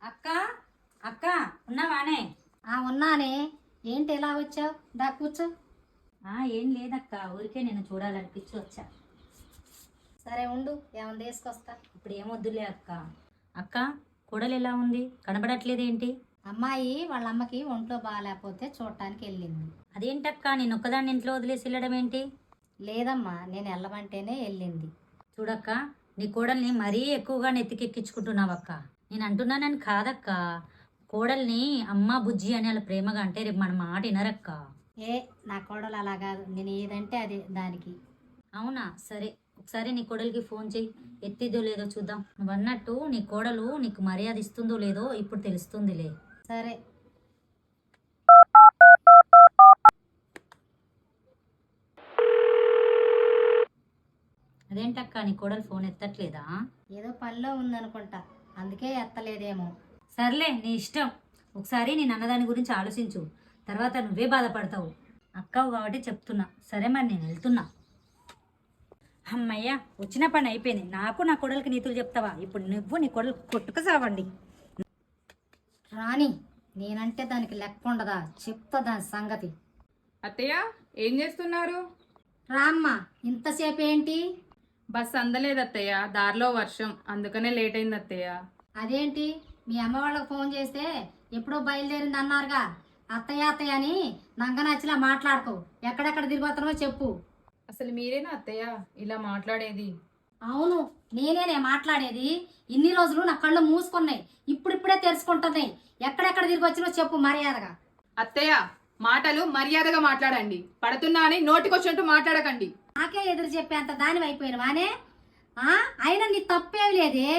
అక్క అక్క ఉన్నావానే? ఉన్నానే. ఏంటి ఎలా వచ్చావు? దా కూర్చో. ఏం లేదక్క, ఊరికే నేను చూడాలనిపించి వచ్చా. సరే ఉండు, ఏమన్నా తీసుకొస్తా. ఇప్పుడు ఏమొద్దులే అక్క. అక్క, కోడలు ఎలా ఉంది? కనబడట్లేదేంటి? అమ్మాయి వాళ్ళ అమ్మకి ఒంట్లో బాగాలేకపోతే చూడటానికి వెళ్ళింది. అదేంటక్క, నేను ఒక్కదాన్ని ఇంట్లో వదిలేసి వెళ్ళడం ఏంటి? లేదమ్మా, నేను వెళ్ళమంటేనే వెళ్ళింది. చూడక్క, నీ కోడల్ని మరీ ఎక్కువగా నెత్తికెక్కించుకుంటున్నావక్క. నేను అంటున్నానని కాదక్క, కోడల్ని అమ్మ బుజ్జి అని అలా ప్రేమగా అంటే రేపు మన మాట వినరక్క. నా కోడలు అలా కాదు, నేను ఏదంటే అది దానికి. అవునా? సరే, ఒకసారి నీ కోడలికి ఫోన్ చెయ్యి, ఎత్తిదో లేదో చూద్దాం. నువ్వు అన్నట్టు నీ కోడలు నీకు మర్యాద ఇస్తుందో లేదో ఇప్పుడు తెలుస్తుందిలే. సరే. అదేంటక్క, నీ కోడలు ఫోన్ ఎత్తట్లేదా? ఏదో పనిలో ఉందనుకుంటా, అందుకే ఎత్తలేదేమో. సర్లే, నీ ఇష్టం. ఒకసారి నేను అన్నదాని గురించి ఆలోచించు, తర్వాత నువ్వే బాధపడతావు. అక్కవు కాబట్టి చెప్తున్నా. సరే మరి, నేను వెళ్తున్నా. అమ్మయ్య, వచ్చిన పని అయిపోయింది. నాకు నా కోడలికి నీతులు చెప్తావా? ఇప్పుడు నువ్వు నీ కోడలు కొట్టుకు సావండి. రాణి, నేనంటే దానికి లెక్క ఉండదా? చెప్తా దాని సంగతి. అత్తయ్య, ఏం చేస్తున్నారు? రామ్మ, ఇంతసేపు ఏంటి? బస్ అందలేదు అత్తయ్య, దారిలో వర్షం, అందుకనే లేట్ అయింది అత్తయ్య. అదేంటి, మీ అమ్మ వాళ్ళకి ఫోన్ చేస్తే ఎప్పుడో బయలుదేరింది అన్నారుగా. అత్తయ్య అత్తయ్య అని నంగనచ్చిలా మాట్లాడుకో. ఎక్కడెక్కడ తిరిగిపోతున్నావో చెప్పు. అసలు మీరేనా అత్తయ్య ఇలా మాట్లాడేది? అవును, నేనేనే మాట్లాడేది. ఇన్ని రోజులు నా కళ్ళు మూసుకున్నాయి, ఇప్పుడిప్పుడే తెరుచుకుంటున్నాయి. ఎక్కడెక్కడ తిరిగి వచ్చినో చెప్పు మర్యాదగా. అత్తయ్య, మాటలు మర్యాదగా మాట్లాడండి. పడుతున్నా అని నోటికొచ్చినట్టు మాట్లాడకండి. నాకే ఎదురు చెప్పేంత దాని అయిపోయినవానే. అయినా నీ తప్పేమి లేదే.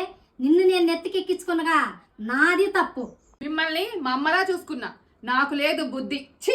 నిన్ను నేను నెత్తికెక్కించుకున్నగా, నాది తప్పు. మిమ్మల్ని మా అమ్మలా చూసుకున్నా, నాకు లేదు బుద్ధి. ఛీ!